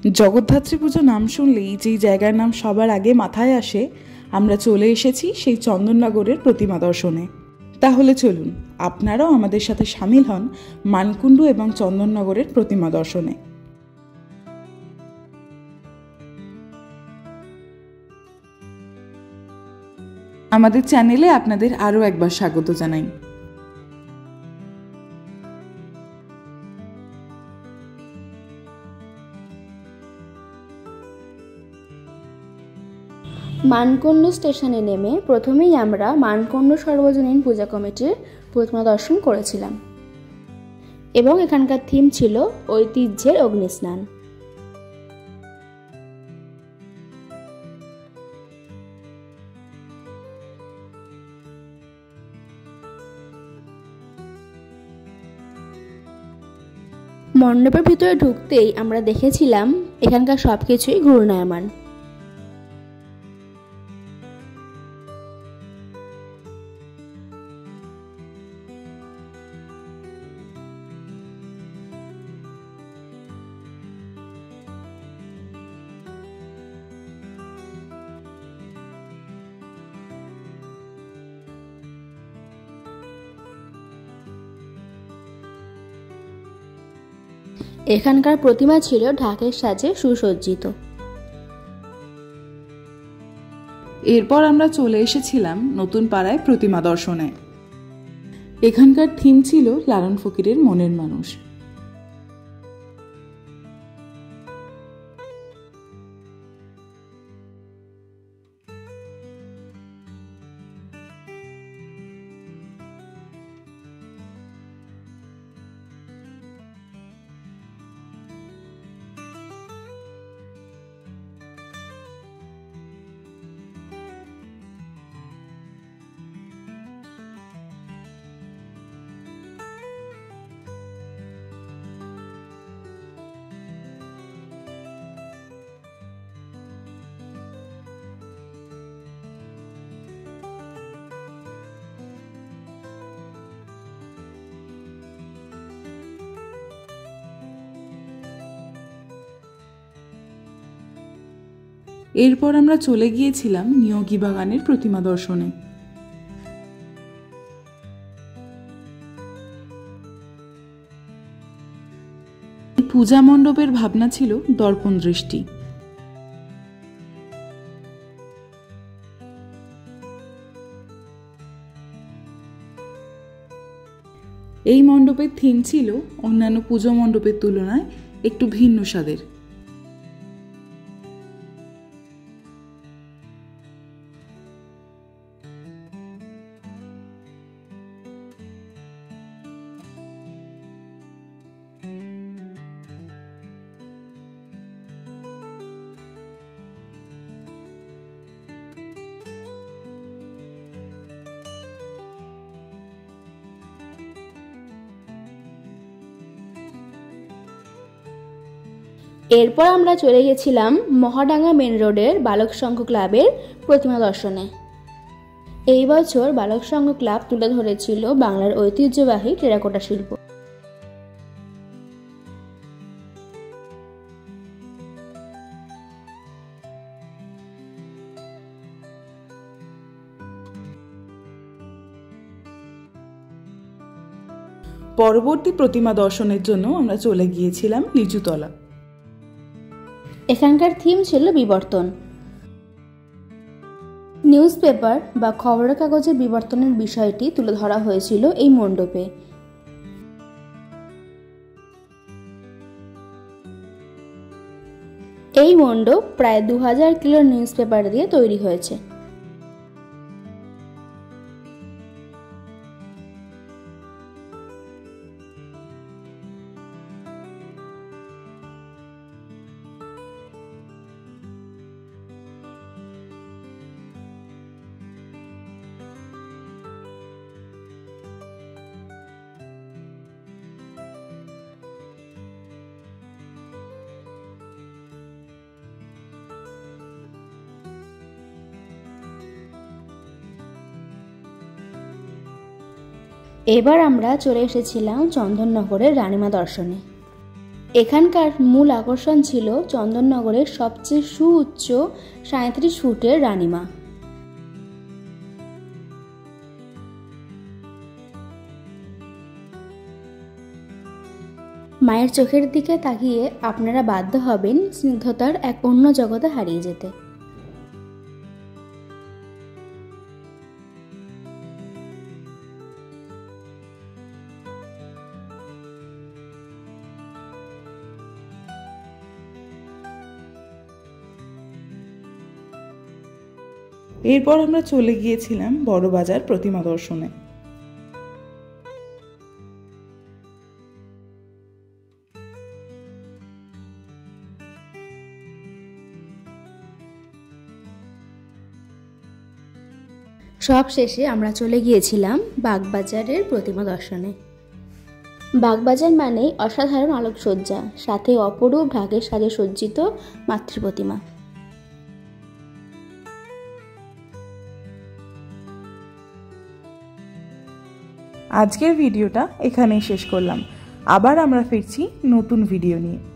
জগদ্ধাত্রী পুজো নাম শুনলেই যেই জায়গার নাম সবার আগে মাথায় আসে, আমরা চলে এসেছি সেই চন্দননগরের প্রতিমা দর্শনে। তাহলে চলুন আপনারাও আমাদের সাথে সামিল হন মানকুণ্ডু এবং চন্দননগরের প্রতিমা দর্শনে। আমাদের চ্যানেলে আপনাদের আরও একবার স্বাগত জানাই। মানকুণ্ডু স্টেশনে নেমে প্রথমেই আমরা মানকুণ্ডু সর্বজনীন পূজা কমিটির প্রতিমা দর্শন করেছিলাম এবং এখানকার থিম ছিল ঐতিহ্যের অগ্নিস্নান। মণ্ডপের ভিতরে ঢুকতেই আমরা দেখেছিলাম এখানকার সবকিছুই ঘূর্ণায়মান। এখানকার প্রতিমা ছিল ঢাকের সাজে সুসজ্জিত। এরপর আমরা চলে এসেছিলাম নতুন পাড়ায় প্রতিমা দর্শনে। এখানকার থিম ছিল লালন ফকিরের মনের মানুষ। এরপর আমরা চলে গিয়েছিলাম নিয়োগী বাগানের প্রতিমা দর্শনে। পূজা মণ্ডপের ভাবনা ছিল দর্পণ দৃষ্টি। এই মণ্ডপের থিম ছিল অন্যান্য পুজো মণ্ডপের তুলনায় একটু ভিন্ন স্বাদের। এরপর আমরা চলে গেছিলাম মহাডাঙ্গা মেন রোডের বালক সংঘ ক্লাবের প্রতিমা দর্শনে। এই বছর বালক সংঘ ক্লাব তুলে ধরেছিল বাংলার ঐতিহ্যবাহী টেরাকোটা শিল্প। পরবর্তী প্রতিমা দর্শনের জন্য আমরা চলে গিয়েছিলাম লিচুতলা। এখানকার থিম ছিল বিবর্তন। নিউজ পেপার বা খবরের কাগজের বিবর্তনের বিষয়টি তুলে ধরা হয়েছিল এই মণ্ডপে। এই মণ্ডপ প্রায় 2000 কিলো নিউজ পেপার দিয়ে তৈরি হয়েছে। এবার আমরা চলে এসেছিলাম চন্দননগরের রানীমা দর্শনে। এখানকার মূল আকর্ষণ ছিল চন্দননগরের সবচেয়ে সুউচ্চ 37 ফুটের রানীমা। মায়ের চোখের দিকে তাকিয়ে আপনারা বাধ্য হবেন স্নিগ্ধতার এক অন্য জগতে হারিয়ে যেতে। এরপর আমরা চলে গিয়েছিলাম বড়বাজার প্রতিমা দর্শনে। সব শেষে আমরা চলে গিয়েছিলাম বাগবাজারের প্রতিমা দর্শনে। বাগবাজার মানেই অসাধারণ আলোকসজ্জা, সাথে অপরূপ ঢাকের সাজে সজ্জিত মাতৃপ্রতিমা। আজকের ভিডিওটা এখানেই শেষ করলাম। আবার আমরা ফিরছি নতুন ভিডিও নিয়ে।